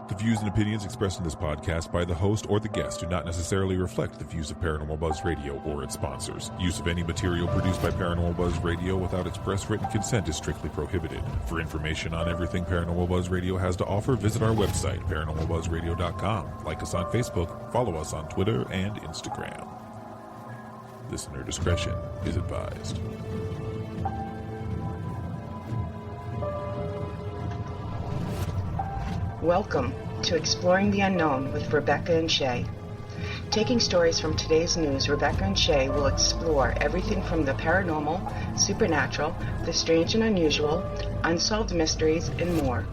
The views and opinions expressed in this podcast by the host or the guest do not necessarily reflect the views of Paranormal Buzz Radio or its sponsors. Use of any material produced by Paranormal Buzz Radio without express written consent is strictly prohibited. For information on everything Paranormal Buzz Radio has to offer, visit our website, paranormalbuzzradio.com. Like us on Facebook, follow us on Twitter and Instagram. Listener discretion is advised. Welcome to Exploring the Unknown with Rebecca and Shay. Taking stories from today's news, Rebecca and Shay will explore everything from the paranormal, supernatural, the strange and unusual, unsolved mysteries, and more.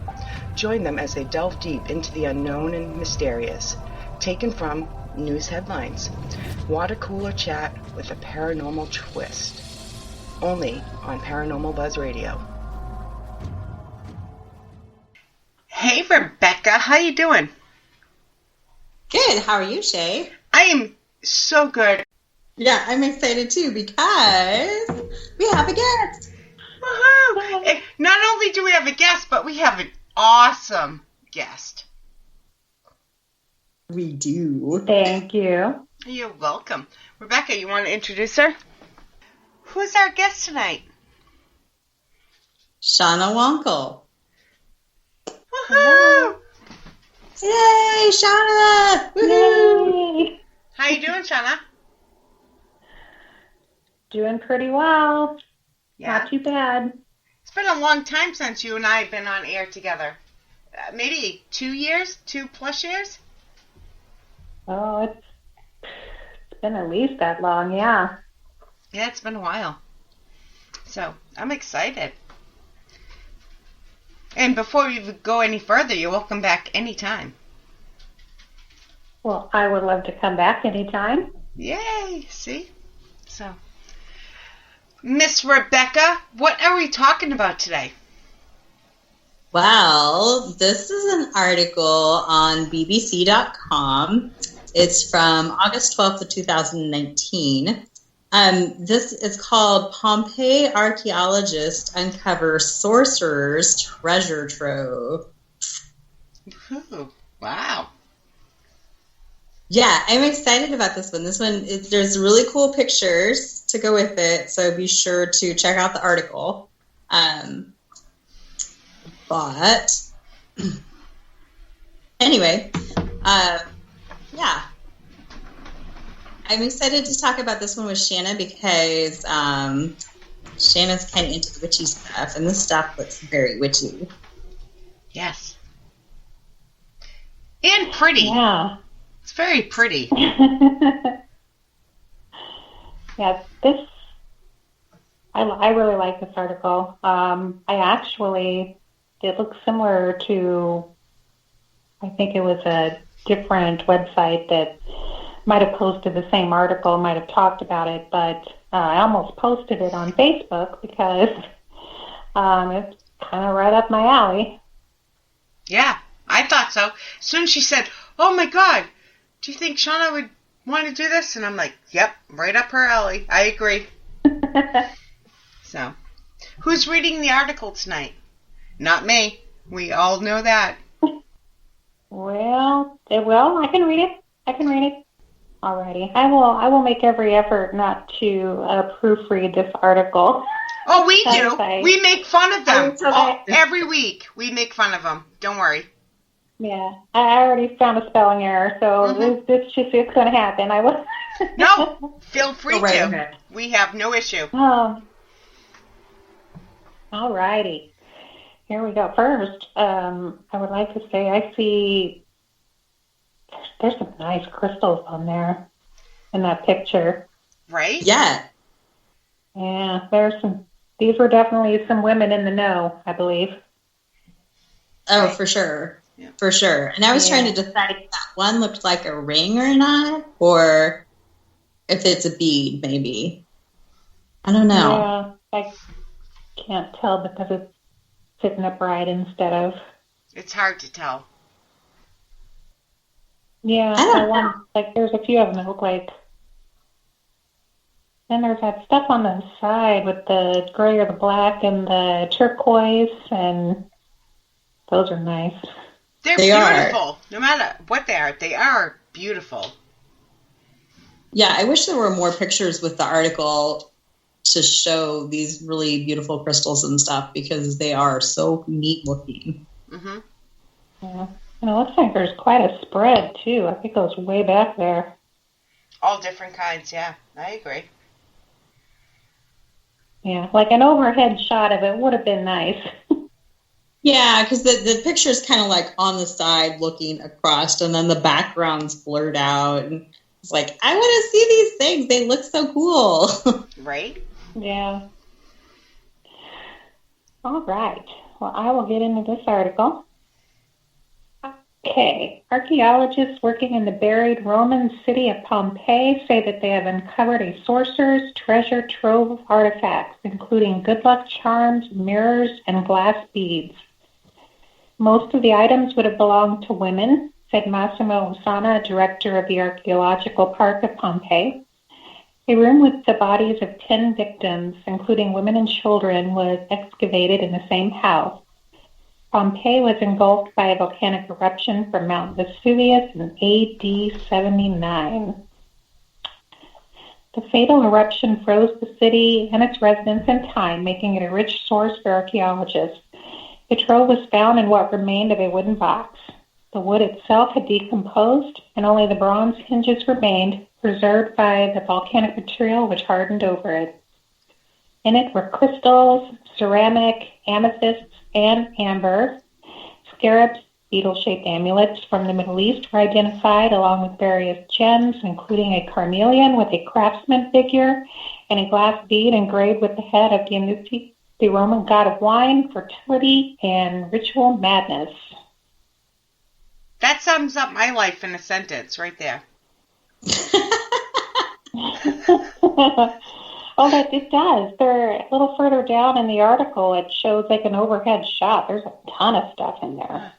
Join them as they delve deep into the unknown and mysterious, taken from news headlines. Water cooler chat with a paranormal twist. Only on Paranormal Buzz Radio. Hey, Rebecca, how you doing? Good. How are you, Shay? I am so good. Yeah, I'm excited too because we have a guest. Woohoo! Not only do we have a guest, but we have an awesome guest. We do. Thank you. You're welcome. Rebecca, you want to introduce her? Who's our guest tonight? Shana Wankel. Woohoo! Yay, Shana! Woohoo! Yay. How you doing, Shana? Doing pretty well. Yeah. Not too bad. It's been a long time since you and I have been on air together. Maybe 2 years? 2+ years? Oh, it's been at least that long, yeah. Yeah, it's been a while. So, I'm excited. And before we go any further, you're welcome back anytime. Well, I would love to come back anytime. Yay! See? So, Miss Rebecca, what are we talking about today? Well, this is an article on BBC.com. It's from August 12th of 2019. This is called Pompeii Archaeologists Uncover Sorcerer's Treasure Trove. Ooh, wow. Yeah, I'm excited about this one. There's really cool pictures to go with it, so be sure to check out the article. But anyway, yeah. I'm excited to talk about this one with Shana because Shana's kind of into witchy stuff, and this stuff looks very witchy. Yes. And pretty. Yeah. It's very pretty. Yeah, I really like this article. It looks similar to, I think it was a different website that might have posted the same article, might have talked about it, but I almost posted it on Facebook because it's kind of right up my alley. Yeah, I thought so. As soon as she said, "Oh my God, do you think Shana would want to do this?" And I'm like, yep, right up her alley. I agree. So, who's reading the article tonight? Not me. We all know that. Well, I can read it. Alrighty. I will make every effort not to proofread this article. Oh, we do. We make fun of them. Every week we make fun of them. Don't worry. Yeah, I already found a spelling error, so it's going to happen. I will. No, feel free to. Okay. We have no issue. Oh. Alrighty. Here we go. First, I would like to say I see there's some nice crystals on there in that picture. Right? Yeah. Yeah, these were definitely some women in the know, I believe. Oh, for sure. Yeah. For sure. And I was trying to decide if that one looked like a ring or not, or if it's a bead, maybe. I don't know. Yeah, I can't tell because it's sitting upright instead of... It's hard to tell. Yeah, there's a few of them that look like... Then there's that stuff on the side with the gray or the black and the turquoise, and those are nice. They're beautiful. No matter what they are beautiful. Yeah, I wish there were more pictures with the article to show these really beautiful crystals and stuff, because they are so neat looking. Mm-hmm. Yeah. And it looks like there's quite a spread, too. I think it goes way back there. All different kinds, yeah. I agree. Yeah, like an overhead shot of it would have been nice. Yeah, because the picture is kind of like on the side looking across, and then the background's blurred out. And it's like, I want to see these things. They look so cool. Right? Yeah. All right. Well, I will get into this article. Okay. Archaeologists working in the buried Roman city of Pompeii say that they have uncovered a sorcerer's treasure trove of artifacts, including good luck charms, mirrors, and glass beads. Most of the items would have belonged to women, said Massimo Osana, director of the Archaeological Park of Pompeii. A room with the bodies of 10 victims, including women and children, was excavated in the same house. Pompeii was engulfed by a volcanic eruption from Mount Vesuvius in AD 79. The fatal eruption froze the city and its residents in time, making it a rich source for archaeologists. The trove was found in what remained of a wooden box. The wood itself had decomposed, and only the bronze hinges remained, preserved by the volcanic material which hardened over it. In it were crystals, ceramic, amethysts, and amber. Scarabs, beetle-shaped amulets from the Middle East were identified, along with various gems, including a carnelian with a craftsman figure and a glass bead engraved with the head of Dionysus, the Roman god of wine, fertility, and ritual madness. That sums up my life in a sentence right there. Oh, that it does. They're a little further down in the article. It shows like an overhead shot. There's a ton of stuff in there.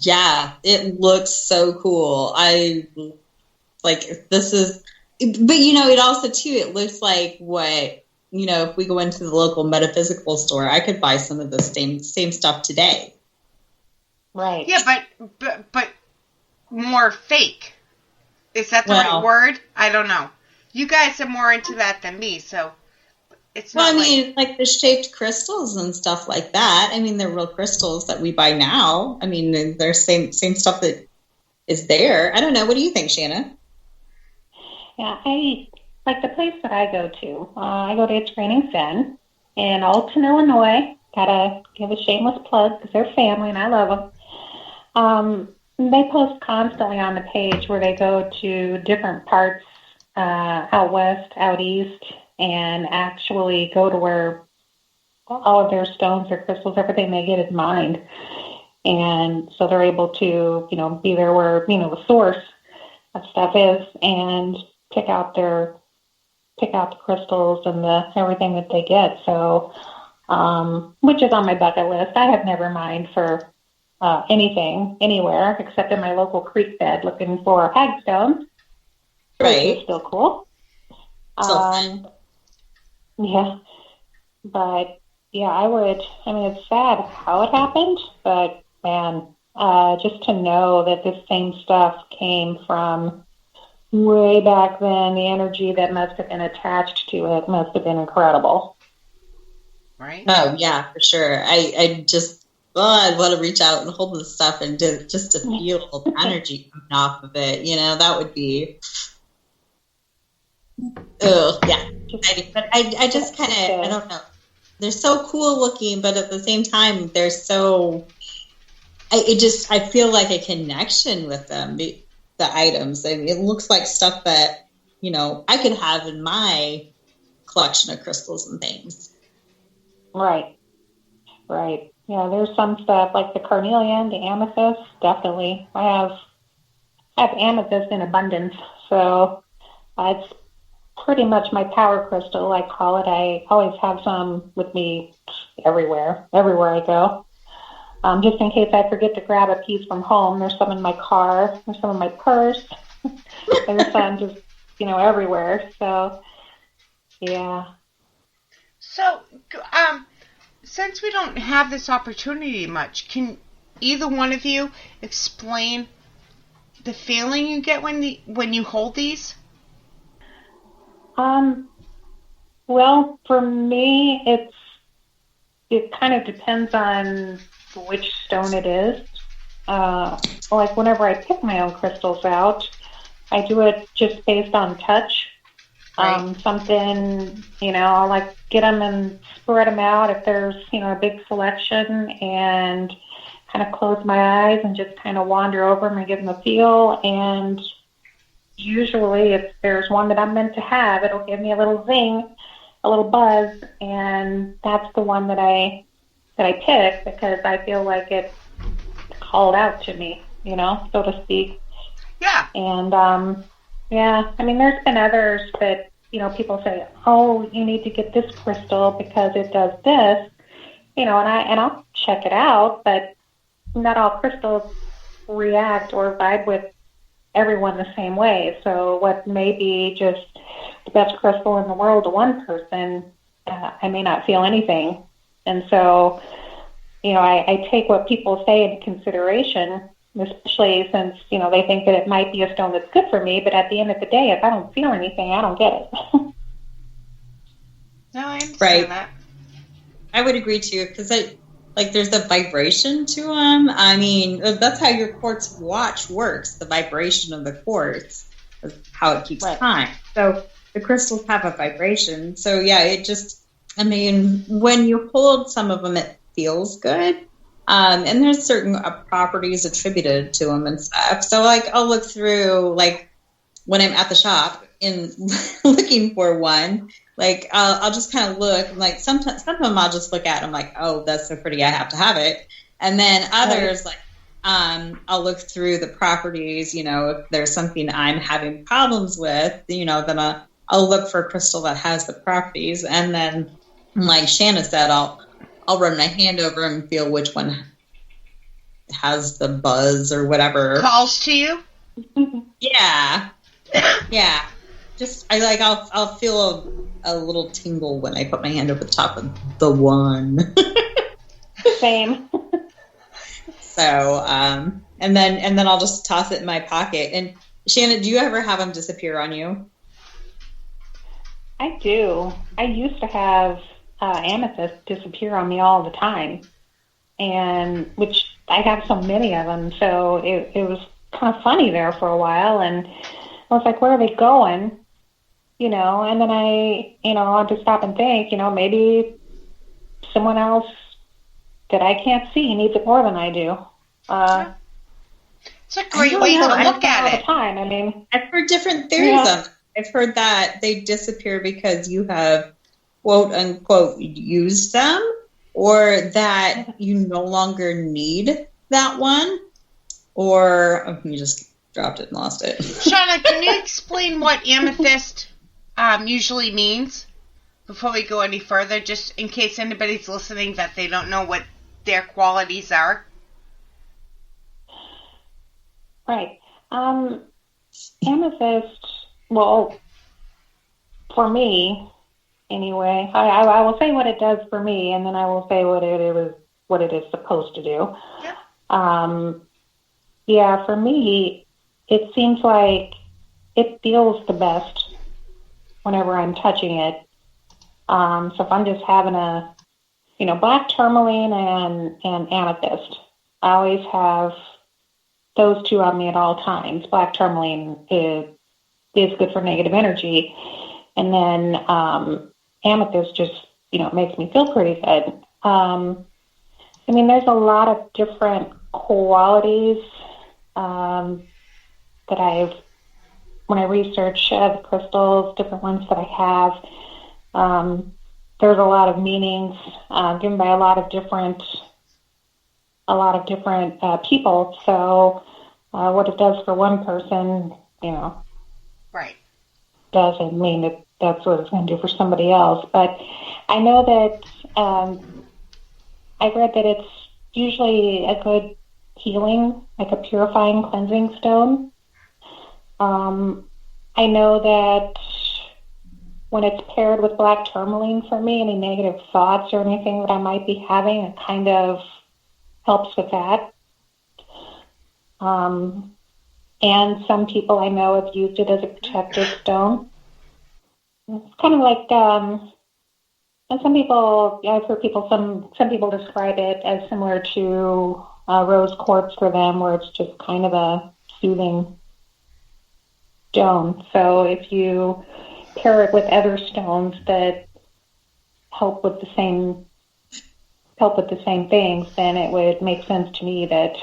Yeah, it looks so cool. This is, but it also too, it looks like what, if we go into the local metaphysical store, I could buy some of the same stuff today. Right. Yeah, but more fake. Is that the right word? I don't know. You guys are more into that than me, so it's not. Well, I mean, like the shaped crystals and stuff like that. I mean, they're real crystals that we buy now. I mean, they're same stuff that is there. I don't know. What do you think, Shana? Yeah, I like the place that I go to. I go to It's Raining Fen in Alton, Illinois. Gotta give a shameless plug because they're family and I love them. They post constantly on the page where they go to different parts out west, out east, and actually go to where all of their stones or crystals, everything they get is mined. And so they're able to, be there where, the source of stuff is and pick out the crystals and everything that they get. So, which is on my bucket list. I have never mined for anything, anywhere, except in my local creek bed looking for hagstones. Right. Which is still cool. Yeah. But, yeah, it's sad how it happened, but, man, just to know that this same stuff came from way back then, the energy that must have been attached to it must have been incredible. Right? Oh, yeah, for sure. I just, I'd want to reach out and hold this stuff and just to feel the energy coming off of it. That would be... Oh, yeah. But I just kind of, I don't know. They're so cool looking, but at the same time, they're so, I feel like a connection with them, the items. I mean, it looks like stuff that, I could have in my collection of crystals and things. Right. Yeah, there's some stuff like the carnelian, the amethyst, definitely. I have amethyst in abundance, so it's pretty much my power crystal, I call it. I always have some with me everywhere I go. Just in case I forget to grab a piece from home. There's some in my car. There's some in my purse. There's some just, everywhere. So, yeah. So, since we don't have this opportunity much, can either one of you explain the feeling you get when you hold these? Well, for me, it kind of depends on which stone it is. Like whenever I pick my own crystals out, I do it just based on touch. Right. Something, I'll like get them and spread them out if there's, a big selection, and kind of close my eyes and just kind of wander over them and give them a feel. And usually if there's one that I'm meant to have, it'll give me a little zing, a little buzz, and that's the one that I pick because I feel like it's called out to me, so to speak. Yeah. And there's been others that, people say, oh, you need to get this crystal because it does this, and I'll check it out, but not all crystals react or vibe with everyone the same way. So what may be just the best crystal in the world to one person, I may not feel anything. And so, I take what people say into consideration, especially since, they think that it might be a stone that's good for me. But at the end of the day, if I don't feel anything, I don't get it. No, I understand that. I would agree too, because there's a vibration to them. I mean, that's how your quartz watch works. The vibration of the quartz is how it keeps time. So the crystals have a vibration. So yeah, when you hold some of them, it feels good. And there's certain properties attributed to them and stuff. So I'll look through, when I'm at the shop in looking for one, I'll just kind of look, and some of them I'll just look at and I'm like, oh, that's so pretty, I have to have it. And then others, I'll look through the properties, if there's something I'm having problems with, then I'll look for a crystal that has the properties. And then, like Shana said, I'll run my hand over and feel which one has the buzz or whatever. Calls to you? Yeah. Yeah. Just, I'll feel a little tingle when I put my hand over the top of the one. Same. So, and then I'll just toss it in my pocket. And Shannon, do you ever have them disappear on you? I do. I used to have amethyst disappear on me all the time, and which I have so many of them, so it was kind of funny there for a while, and I was like, where are they going? And then I had to stop and think, maybe someone else that I can't see needs it more than I do. It's a great way to look at it. All the time. I mean, I've heard different theories of it. I've heard that they disappear because you have, quote unquote, used them, or that you no longer need that one, or you just dropped it and lost it. Shana, can you explain what amethyst usually means before we go any further, just in case anybody's listening that they don't know what their qualities are? Right. Amethyst, well, for me, anyway, I will say what it does for me, and then I will say what it is supposed to do. Yep. For me, it seems like it feels the best whenever I'm touching it. So if I'm just having a, black tourmaline and amethyst, I always have those two on me at all times. Black tourmaline is good for negative energy, and then amethyst just, makes me feel pretty good. There's a lot of different qualities that when I research the crystals, different ones that I have, there's a lot of meanings given by a lot of different people. So what it does for one person, right, doesn't mean that that's what it's going to do for somebody else. But I know that I read that it's usually a good healing, like a purifying, cleansing stone. I know that when it's paired with black tourmaline for me, any negative thoughts or anything that I might be having, it kind of helps with that. And some people I know have used it as a protective stone. It's kind of like, and some people, I've heard people, some people describe it as similar to rose quartz for them, where it's just kind of a soothing stone. So if you pair it with other stones that help with the same things, then it would make sense to me that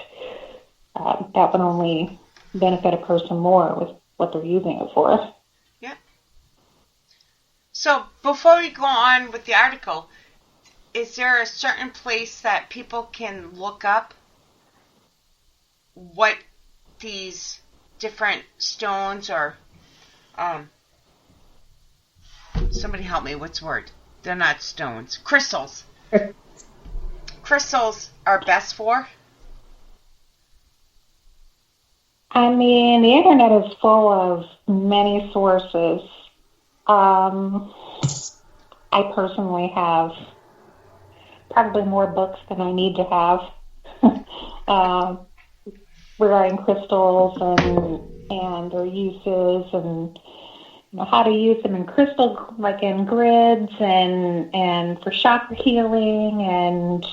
that would only benefit a person more with what they're using it for. Yeah. So before we go on with the article, is there a certain place that people can look up what these different stones or somebody help me, what's the word? They're not stones. Crystals. Crystals are best for? I mean, the internet is full of many sources. I personally have probably more books than I need to have regarding crystals and their uses and how to use them in crystal, like in grids and for chakra healing and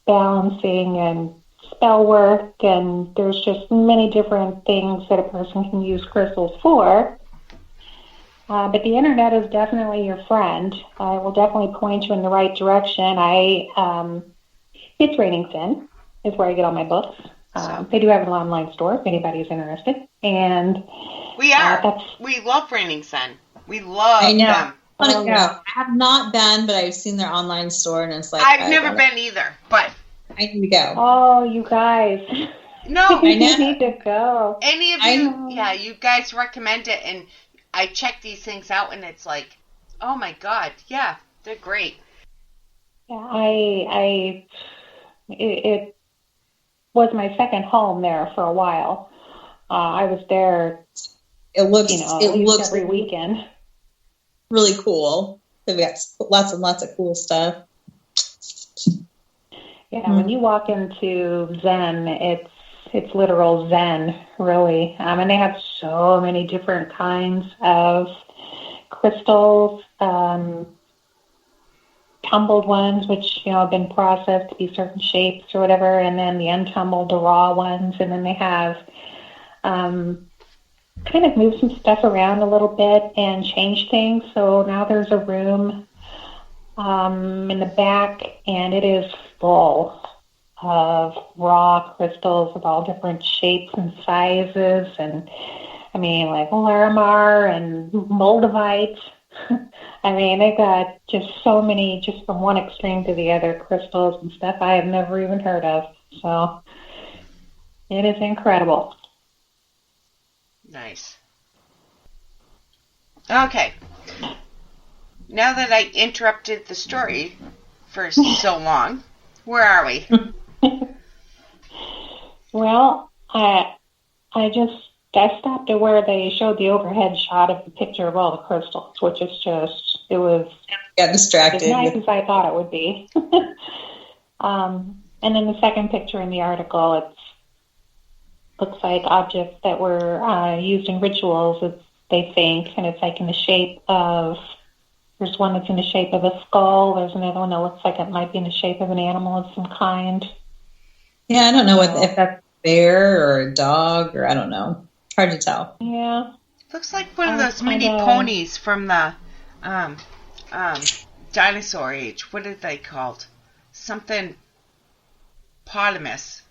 balancing and spell work, and there's just many different things that a person can use crystals for. But the internet is definitely your friend. I will definitely point you in the right direction. It's Raining Sin is where I get all my books. They do have an online store if anybody's interested. And we are. We love Raining Sun. We love them. I want to go. I have not been, but I've seen their online store, and it's like I've never been either, but I need to go. Oh, you guys. No, you need to go. Any of you, yeah, you guys recommend it, and I check these things out, and it's like, oh my God, yeah, they're great. Yeah, it was my second home there for a while. I was there. It looks every weekend. Really cool. They've got lots and lots of cool stuff. Yeah, when you walk into Zen, it's literal Zen, really. And they have so many different kinds of crystals, tumbled ones, which have been processed to be certain shapes or whatever, and then the untumbled, the raw ones, and then they have kind of moved some stuff around a little bit and changed things. So now there's a room in the back, and it is full of raw crystals of all different shapes and sizes, and I mean, like Larimar and Moldavite. I mean, they've got just so many, just from one extreme to the other, crystals and stuff I have never even heard of. So it is incredible. Nice. Okay. Now that I interrupted the story for so long, where are we? Well, I stopped at where they showed the overhead shot of the picture of all the crystals, which is just, it was got distracted. As nice as I thought it would be. And then the second picture in the article, it looks like objects that were used in rituals, they think, and it's like in the shape of, there's one that's in the shape of a skull, there's another one that looks like it might be in the shape of an animal of some kind. Yeah, I don't know if that's a bear or a dog, or I don't know. Hard to tell. Yeah. Looks like one of those mini ponies from the dinosaur age. What are they called? Something potamus.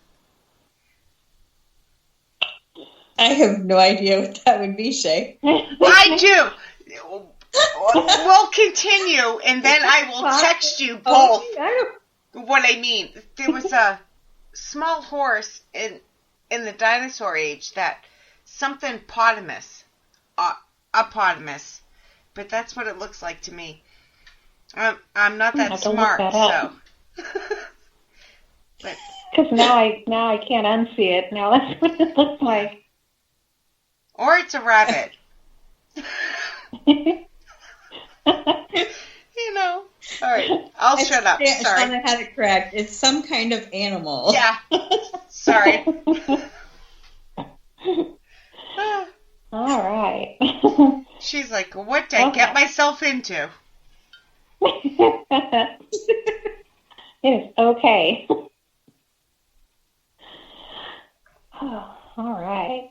I have no idea what that would be, Shay. I do. We'll continue, and then I will text you both what I mean. There was a small horse in the dinosaur age that something potamus, but that's what it looks like to me. I'm not that smart, so. Because now I can't unsee it. Now that's what it looks like. Or it's a rabbit. All right. I'll shut up. Sorry. Shana had it correct. It's some kind of animal. Yeah. Sorry. All right. She's like, what did I get myself into? It is okay. All right.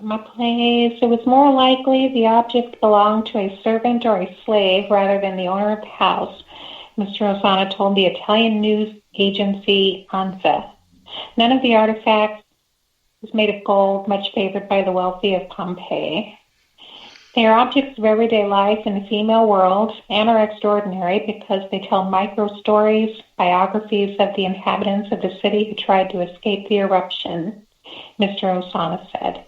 My place. It was more likely the object belonged to a servant or a slave rather than the owner of the house, Mr. Osana told the Italian news agency ANSA. None of the artifacts was made of gold, much favored by the wealthy of Pompeii. They are objects of everyday life in the female world and are extraordinary because they tell micro-stories, biographies of the inhabitants of the city who tried to escape the eruption, Mr. Osana said.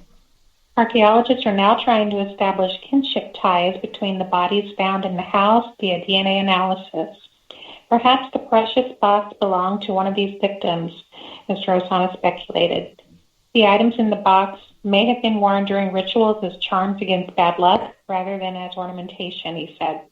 Archaeologists are now trying to establish kinship ties between the bodies found in the house via DNA analysis. Perhaps the precious box belonged to one of these victims, Mr. Osana speculated. The items in the box may have been worn during rituals as charms against bad luck rather than as ornamentation, he said.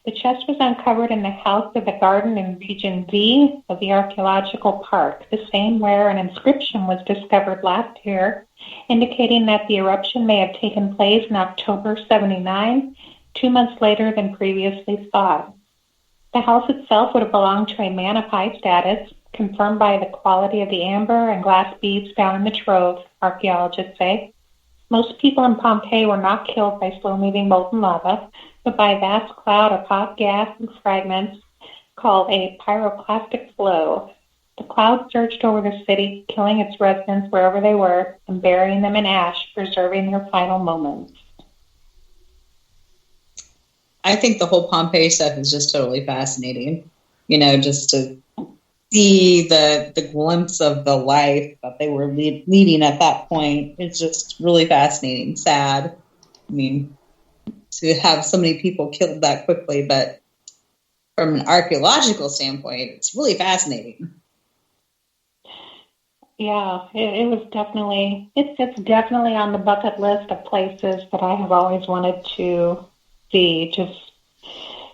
The chest was uncovered in the house of the garden in Region Z of the archaeological park, the same where an inscription was discovered last year, indicating that the eruption may have taken place in October 79, 2 months later than previously thought. The house itself would have belonged to a man of high status, confirmed by the quality of the amber and glass beads found in the trove, archaeologists say. Most people in Pompeii were not killed by slow-moving molten lava, but by a vast cloud of hot gas and fragments called a pyroclastic flow. The cloud surged over the city, killing its residents wherever they were and burying them in ash, preserving their final moments. I think the whole Pompeii stuff is just totally fascinating. You know, just to see the glimpse of the life that they were leading at that point. It's just really fascinating. Sad. I mean, to have so many people killed that quickly, but from an archaeological standpoint, it's really fascinating. Yeah, it was definitely, it's definitely on the bucket list of places that I have always wanted to see, just,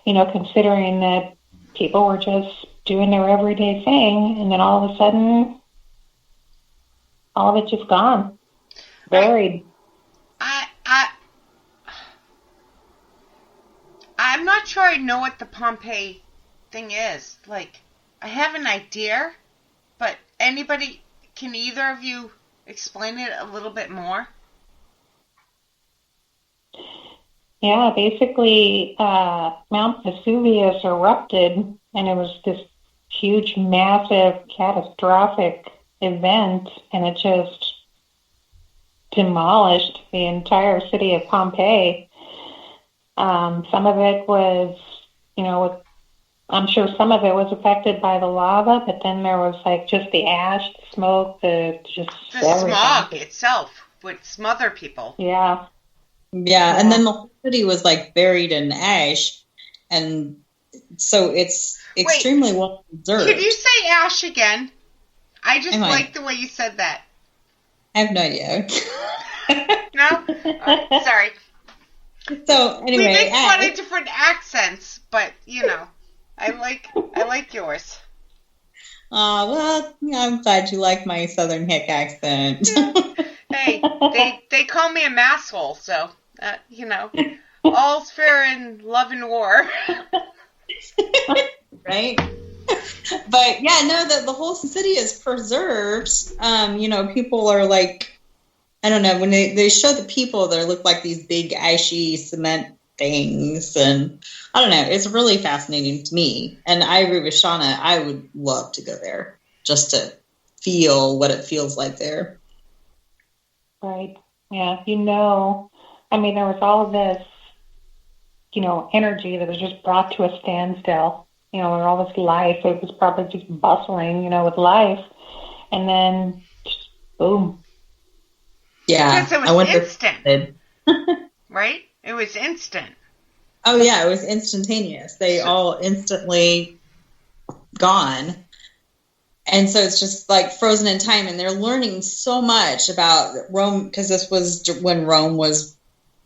you know, considering that people were just doing their everyday thing, and then all of a sudden, all of it just gone, buried. I'm not sure I know what the Pompeii thing is. Like, I have an idea, but can either of you explain it a little bit more? Yeah, basically, Mount Vesuvius erupted, and it was this huge, massive, catastrophic event, and it just demolished the entire city of Pompeii. Some of it was, you know, I'm sure some of it was affected by the lava, but then there was like just the ash, the smoke, the smog itself would smother people. Yeah. Yeah, and then the whole city was like buried in ash, and so it's extremely well preserved. Could you say ash again? I just like the way you said that. I have no idea. No? Sorry. So anyway, we make fun of different accents, but you know, I like yours. Well, I'm glad you like my Southern hick accent. Hey, they call me a masshole, so you know, all's fair in love and war. Right? But yeah, no, the whole city is preserved. You know, people are like, I don't know, when they show the people, they look like these big ashy cement things, and I don't know, it's really fascinating to me. And I agree with Shana, I would love to go there just to feel what it feels like there. Right. Yeah, you know, I mean, there was all of this, you know, energy that was just brought to a standstill, you know, and all this life, it was probably just bustling, you know, with life, and then just boom. Yeah, because it was instant, right? It was instant. Oh, yeah, it was instantaneous. They all instantly gone. And so it's just like frozen in time, and they're learning so much about Rome, because this was when Rome was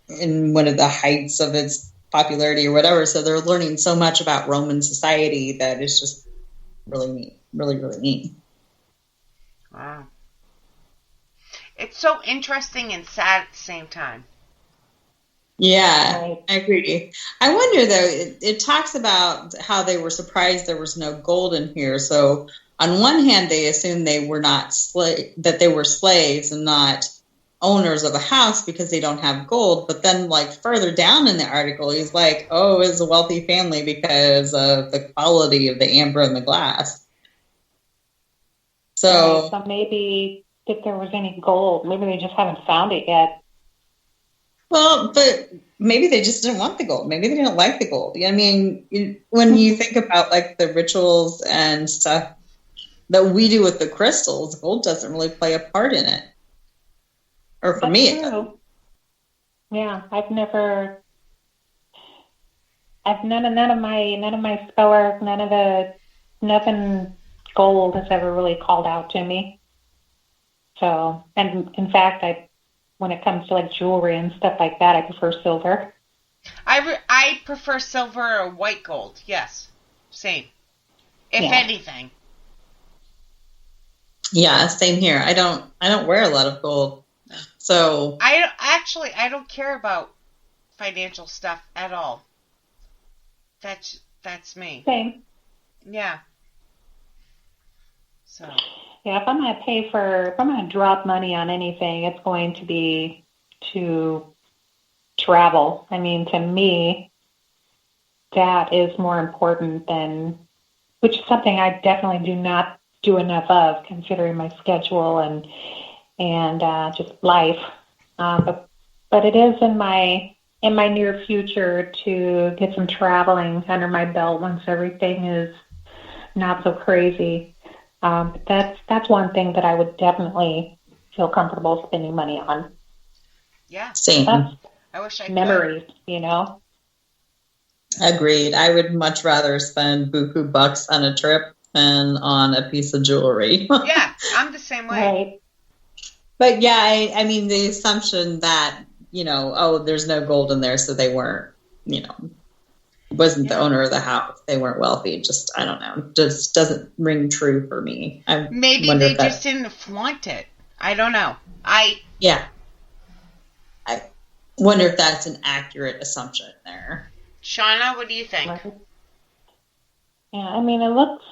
in one of the heights of its popularity or whatever. So they're learning so much about Roman society that is just really neat, really, really neat. Wow. It's so interesting and sad at the same time. Yeah, Right. I agree. I wonder though, it talks about how they were surprised there was no gold in here. So on one hand, they assumed they were not that they were slaves and not owners of a house because they don't have gold. But then like further down in the article, he's like, oh, it's a wealthy family because of the quality of the amber and the glass. So, Right. So maybe if there was any gold, maybe they just haven't found it yet. well, but maybe they just didn't want the gold. Maybe they didn't like the gold. I mean, when you think about like the rituals and stuff that we do with the crystals, gold doesn't really play a part in it. Or for That's me, true. it doesn't. Yeah, none of my spell work, nothing gold has ever really called out to me. So, and in fact, when it comes to like jewelry and stuff like that, I prefer silver. I prefer silver or white gold. Yes, same. If anything. Yeah, same here. I don't wear a lot of gold. So I don't care about financial stuff at all. That's me. Same. Yeah. So. Yeah, if I'm gonna drop money on anything, it's going to be to travel. I mean, to me, that is more important than, which is something I definitely do not do enough of, considering my schedule and just life. But it is in my near future to get some traveling under my belt once everything is not so crazy. But that's one thing that I would definitely feel comfortable spending money on. Yeah. same. That's I wish I memories, you know? Agreed. I would much rather spend buku bucks on a trip than on a piece of jewelry. could. Yeah, I'm the same way. Right. But yeah, I mean, the assumption that, oh, there's no gold in there, so they weren't, wasn't the owner of the house. They weren't wealthy. Just, I don't know. Just doesn't ring true for me. Maybe they just didn't flaunt it. I don't know. Yeah. I wonder if that's an accurate assumption there. Shana, what do you think? Yeah, I mean, it looks...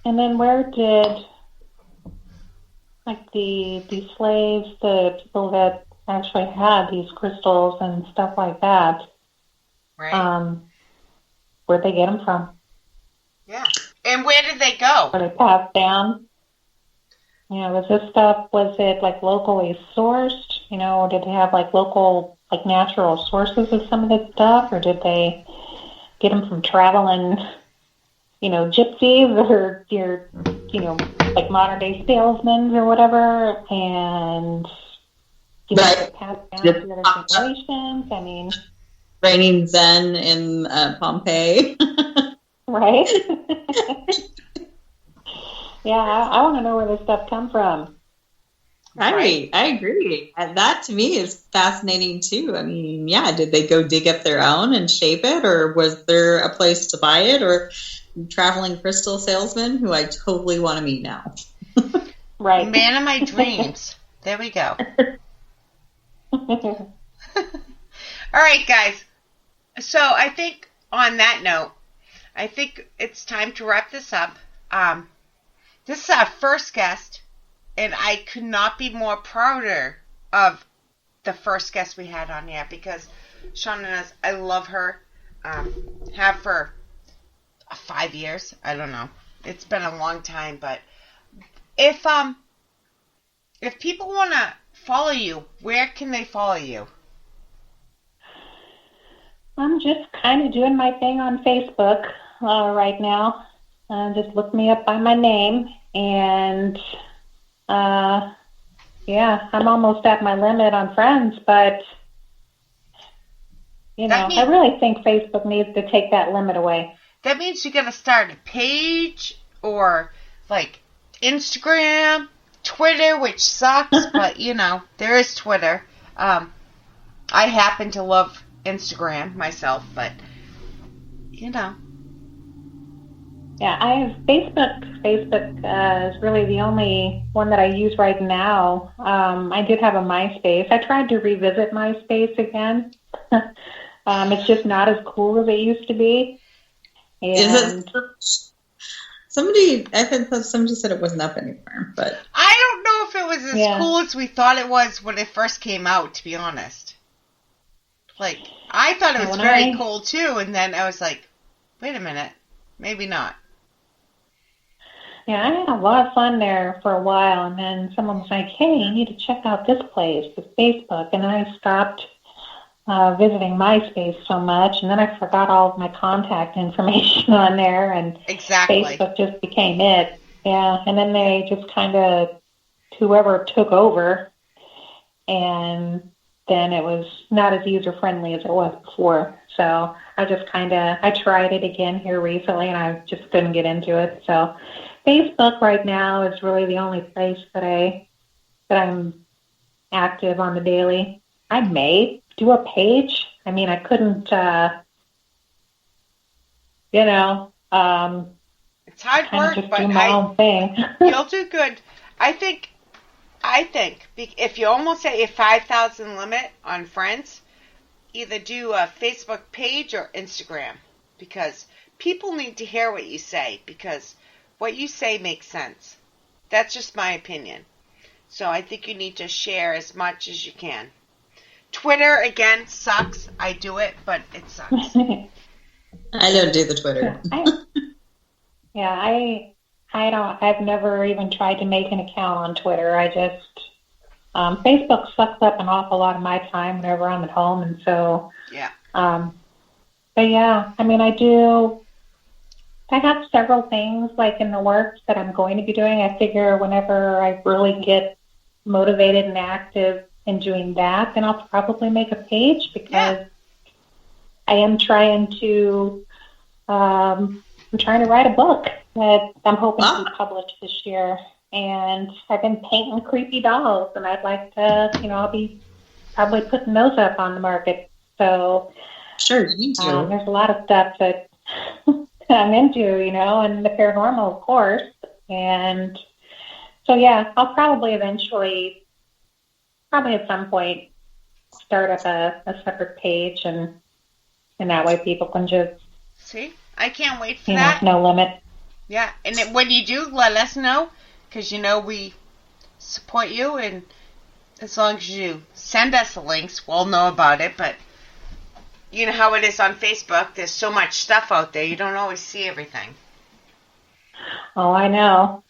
And then where did, like, the slaves, the people that actually had these crystals and stuff like that, Right. where'd they get them from? Yeah. And where did they go? Were they passed down? Was it, like, locally sourced? Or did they have, like, local, like, natural sources of some of this stuff? Or did they get them from traveling, gypsies or like modern-day salesmen or whatever? And, Right. passed down to other generations? I mean... Raining Zen in Pompeii. Right? Yeah, I want to know where this stuff come from. Right. I agree. And that to me is fascinating too. I mean, yeah, did they go dig up their own and shape it, or was there a place to buy it, or traveling crystal salesman who I totally want to meet now? Right. Man of my dreams. There we go. All right, guys. So I think on that note, I think it's time to wrap this up. This is our first guest, and I could not be more prouder of the first guest we had on here, because Shana knows I love her. Have for 5 years. I don't know. It's been a long time, but if people want to follow you, where can they follow you? I'm just kind of doing my thing on Facebook right now. Just look me up by my name, and yeah, I'm almost at my limit on friends, but I really think Facebook needs to take that limit away. That means you're gonna start a page, or like Instagram, Twitter, which sucks, but there is Twitter. I happen to love Instagram myself, but Yeah, I have Facebook. Facebook is really the only one that I use right now. I did have a MySpace. I tried to revisit MySpace again. It's just not as cool as it used to be. And I think somebody said it wasn't up anymore, but I don't know if it was as cool as we thought it was when it first came out, to be honest. Like, I thought it was very cool too, and then I was like, wait a minute, maybe not. Yeah, I had a lot of fun there for a while, and then someone was like, hey, you need to check out this place, this Facebook, and then I stopped visiting MySpace so much, and then I forgot all of my contact information on there, and Facebook just became it. Yeah, and then they just kind of, whoever took over, and then it was not as user-friendly as it was before. So I just I tried it again here recently, and I just couldn't get into it. So Facebook right now is really the only place that I'm active on the daily. I may do a page. I mean, I couldn't, it's hard work, just but do my own thing. You'll do good. I think if you almost hit a 5,000 limit on friends, either do a Facebook page or Instagram, because people need to hear what you say, because what you say makes sense. That's just my opinion. So I think you need to share as much as you can. Twitter, again, sucks. I do it, but it sucks. I don't do the Twitter. I've never even tried to make an account on Twitter. I just, Facebook sucks up an awful lot of my time whenever I'm at home, and so, but yeah, I mean, I have several things like in the works that I'm going to be doing. I figure whenever I really get motivated and active in doing that, then I'll probably make a page, because I am trying to write a book that I'm hoping to be published this year. And I've been painting creepy dolls, and I'd like to, I'll be probably putting those up on the market. So sure, you do. There's a lot of stuff that I'm into, and the paranormal, of course. And so, yeah, I'll probably eventually, at some point, start up a separate page, and that way people can just... See? I can't wait for that. No limit. Yeah, and when you do, let us know, because we support you, and as long as you send us the links, we'll know about it. But you know how it is on Facebook. There's so much stuff out there. You don't always see everything. Oh, I know.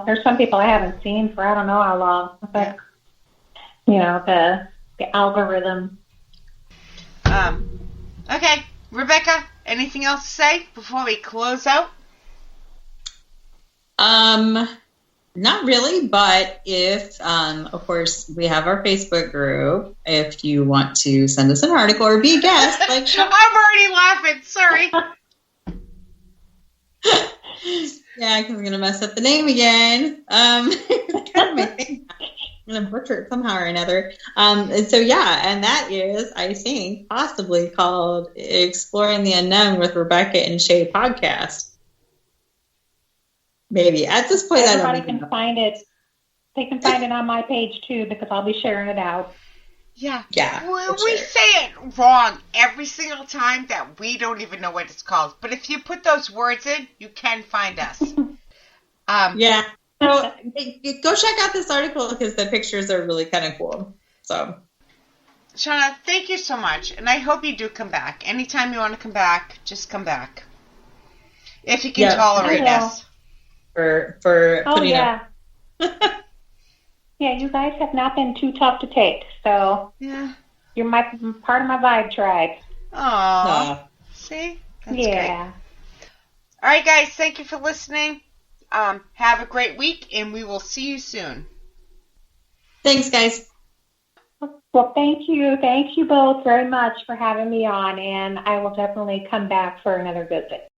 There's some people I haven't seen for I don't know how long. But, the algorithm. Okay, Rebecca, anything else to say before we close out? Not really, but if, of course, we have our Facebook group. If you want to send us an article or be a guest, like I'm already laughing. Sorry. Yeah, because I'm gonna mess up the name again. I'm gonna butcher it somehow or another. And so and that is, I think, possibly called "Exploring the Unknown with Rebecca and Shay" podcast. Maybe at this point, everybody can find it. They can find it on my page too, because I'll be sharing it out. Yeah. We say it wrong every single time that we don't even know what it's called. But if you put those words in, you can find us. Yeah. So go check out this article, because the pictures are really kind of cool. So, Shana, thank you so much, and I hope you do come back. Anytime you want to come back, just come back. If you can tolerate us. For putting up. Yeah, you guys have not been too tough to take, so you're part of my vibe tribe. Aww. See? That's great. All right, guys, thank you for listening. Have a great week, and we will see you soon. Thanks, guys. Well, thank you. Thank you both very much for having me on, and I will definitely come back for another visit.